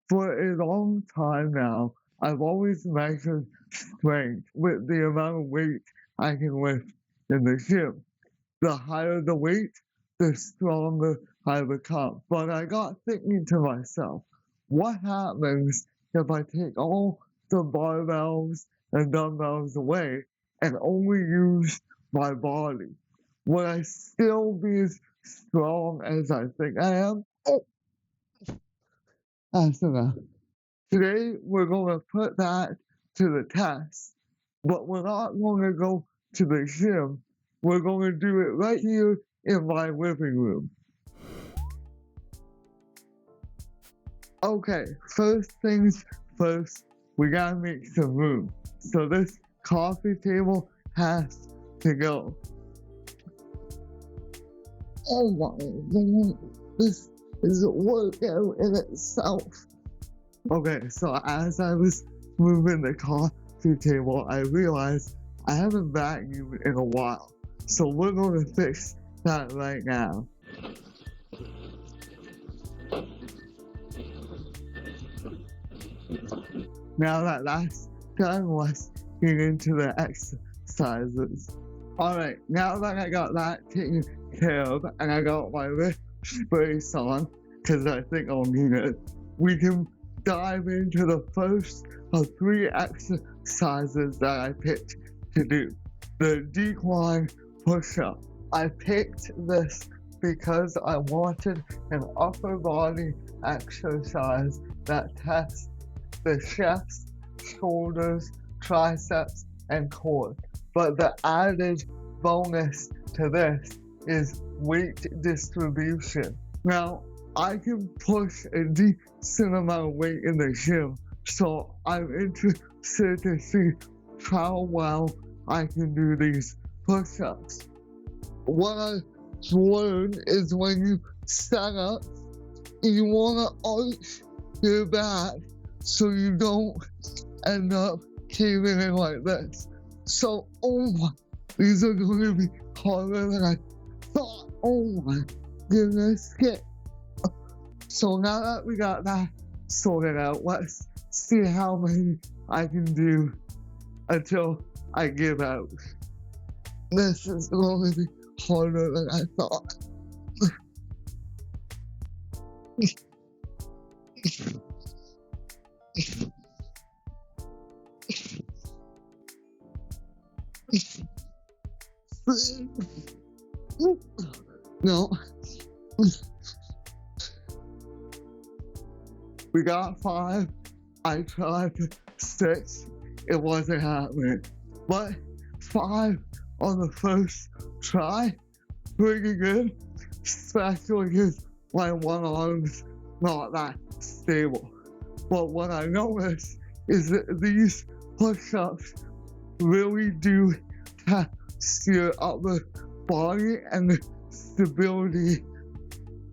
For a long time now, I've always measured strength with the amount of weight I can lift in the gym. The higher the weight, the stronger I become. But I got thinking to myself, what happens if I take all the barbells and dumbbells away and only use my body? Would I still be as strong as I think I am? Oh, that's enough. Today, we're going to put that to the test, but we're not going to go to the gym. We're going to do it right here in my living room. Okay, first things first, we gotta make some room. So this coffee table has to go. Oh my God, this is a workout in itself. Okay, so as I was moving the coffee table, I realized I haven't vacuumed in a while. So we're going to fix that right now. Now that that's done, let's get into the exercises. Alright, now that I got that taken care of and I got my wrist brace on, because I think I'll need it, we can dive into the first of 3 exercises that I picked to do. The decline push-up. I picked this because I wanted an upper body exercise that tests the chest, shoulders, triceps, and core. But the added bonus to this is weight distribution. Now, I can push a decent amount of weight in the gym, so I'm interested to see how well I can do these push-ups. What I've learned is when you stand up, you want to arch your back so you don't end up caving in like this. So, oh my, these are going to be harder than I thought. Oh my goodness. So now that we got that sorted out, let's see how many I can do until I give out. This is going to be harder than I thought. No. We got 5. I tried 6. It wasn't happening. But 5 on the first try, pretty good. Especially because my one arm's not that stable. But what I noticed is that these push-ups really do test your upper body and the stability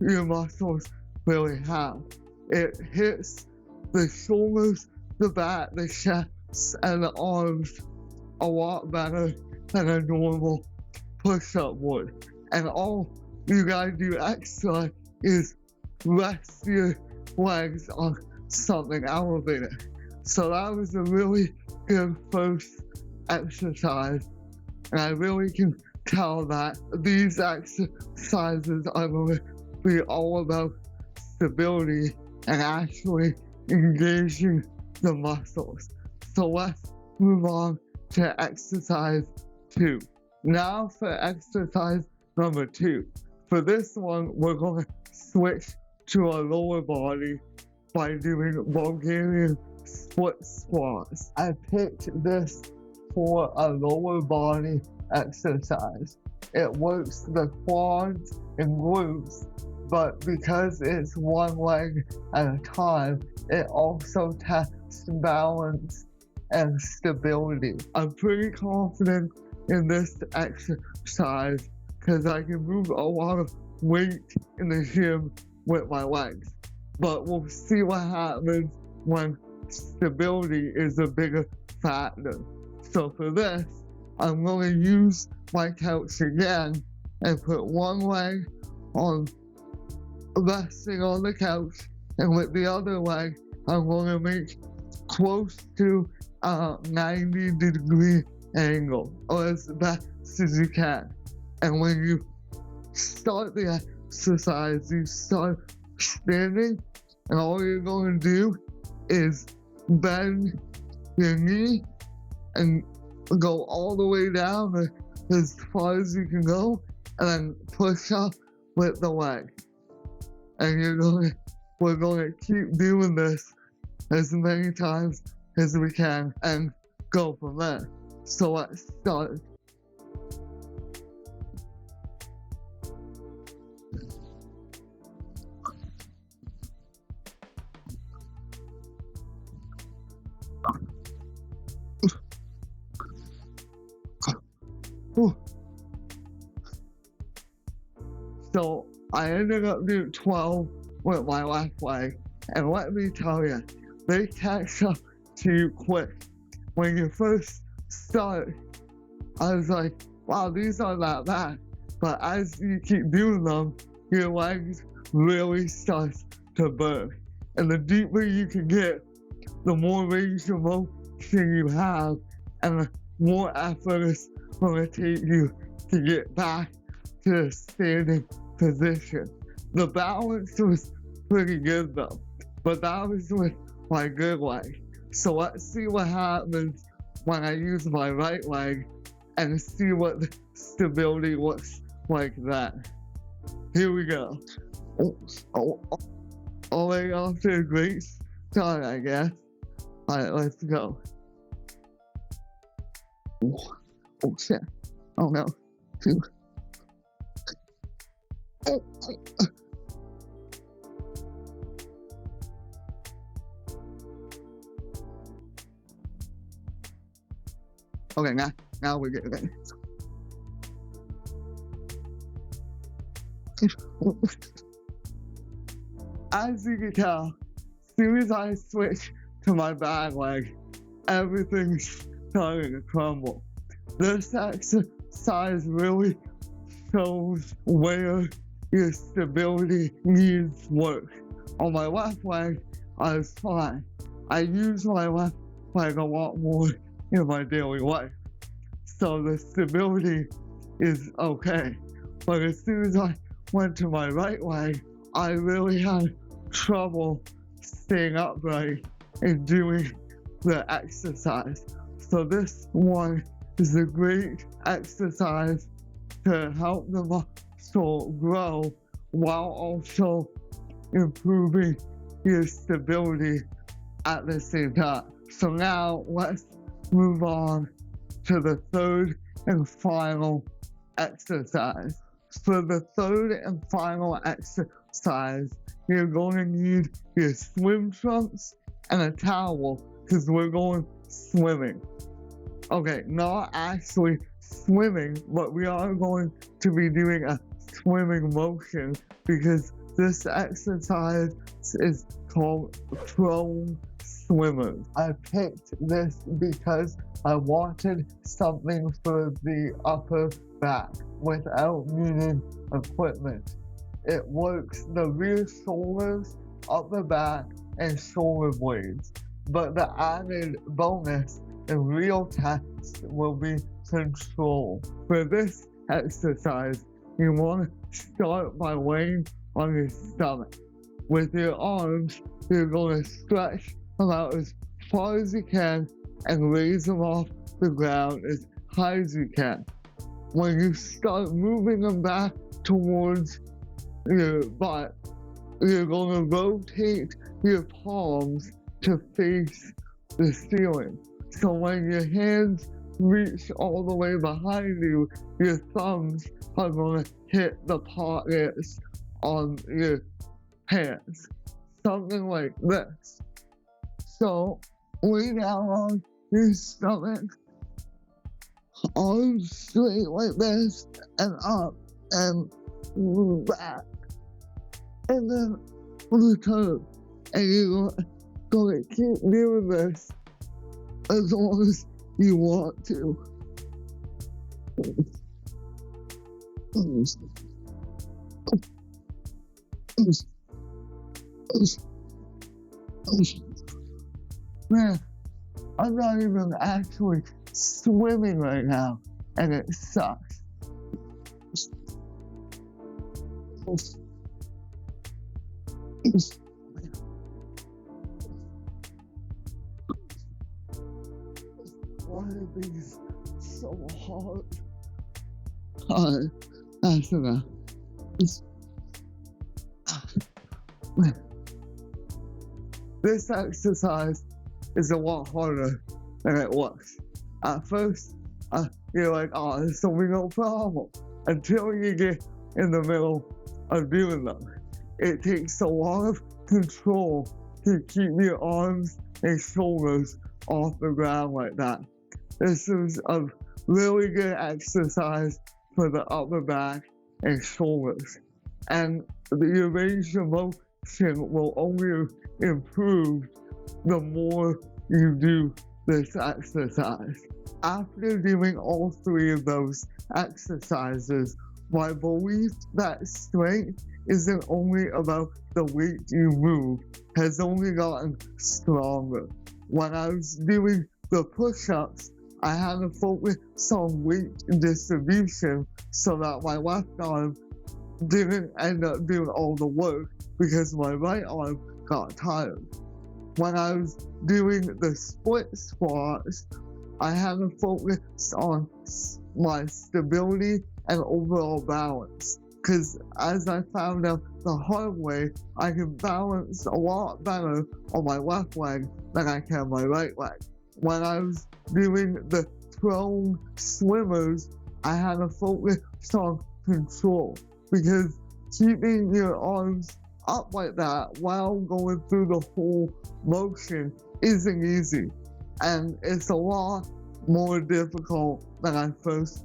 your muscles really have. It hits the shoulders, the back, the chest, and the arms a lot better than a normal push-up would. And all you gotta do extra is rest your legs on something elevated. So that was a really good first exercise. And I really can tell that these exercises are going to be all about stability and actually engaging the muscles. So let's move on to exercise 2. Now for exercise number 2. For this one, we're going to switch to our lower body by doing Bulgarian split squats. I picked this for a lower body exercise. It works the quads and glutes, but because it's one leg at a time, it also tests balance and stability. I'm pretty confident in this exercise because I can move a lot of weight in the gym with my legs. But we'll see what happens when stability is a bigger factor. So for this, I'm going to use my couch again and put one leg on resting on the couch and with the other leg I'm gonna make close to a 90-degree angle, or as best as you can. And when you start the exercise, you start standing, and all you're going to do is bend your knee and go all the way down as far as you can go, and then push up with the leg. And we're going to keep doing this as many times as we can and go from there. So let's start. So I ended up doing 12 with my left leg, and let me tell you, they catch up to you quick. When you first start, I was like, wow, these aren't that bad. But as you keep doing them, your legs really start to burn. And the deeper you can get, the more range of motion you have, and the more effort it's going to take you to get back to the standing position. The balance was pretty good though, but that was with my good leg. So let's see what happens when I use my right leg and see what the stability looks like then. Here we go. Already off to a great start, I guess. Alright, let's go. Oh shit. Oh no. Okay, now we're getting it. As you can tell, as soon as I switch to my bad leg, everything's starting to crumble. This exercise really shows where your stability needs work. On my left leg, I was fine. I use my left leg a lot more in my daily life, so the stability is okay. But as soon as I went to my right leg, I really had trouble staying upright and doing the exercise. So this one is a great exercise to help the muscle grow while also improving your stability at the same time. So now let's move on to the third and final exercise. For the third and final exercise, you're going to need your swim trunks and a towel because we're going swimming. Okay, not actually swimming, but we are going to be doing a swimming motion because this exercise is called prone swimmers. I picked this because I wanted something for the upper back without needing equipment. It works the rear shoulders, upper back, and shoulder blades. But the added bonus in real test will be control. For this exercise, you want to start by laying on your stomach. With your arms, you're going to stretch about as far as you can and raise them off the ground as high as you can. When you start moving them back towards your butt, you're going to rotate your palms to face the ceiling. So when your hands reach all the way behind you, your thumbs are going to hit the pockets on your pants. Something like this. So lay down on your stomach, arms straight like this, and up, and back, and then return. And you're going to keep doing this as long as you want to. Man, I'm not even actually swimming right now, and it sucks. Why are these so hard? Alright, that's enough. This exercise is a lot harder than it looks. At first, you're like, oh, this will be no problem. Until you get in the middle of doing them. It takes a lot of control to keep your arms and shoulders off the ground like that. This is a really good exercise for the upper back and shoulders. And your range of motion will only improve the more you do this exercise. After doing all three of those exercises, my belief that strength isn't only about the weight you move has only gotten stronger. When I was doing the push-ups, I had to focus on weight distribution so that my left arm didn't end up doing all the work because my right arm got tired. When I was doing the split squats, I had to focus on my stability and overall balance. Because as I found out the hard way, I can balance a lot better on my left leg than I can my right leg. When I was doing the prone swimmers, I had to focus on control. Because keeping your arms up like that while going through the whole motion isn't easy. And it's a lot more difficult than I first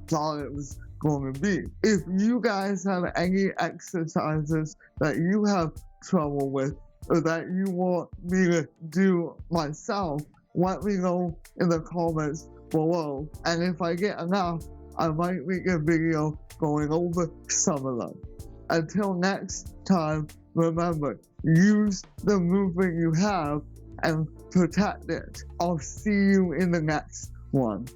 thought it was going to be. If you guys have any exercises that you have trouble with or that you want me to do myself, let me know in the comments below. And if I get enough, I might make a video going over some of them. Until next time, remember, use the movement you have and protect it. I'll see you in the next one.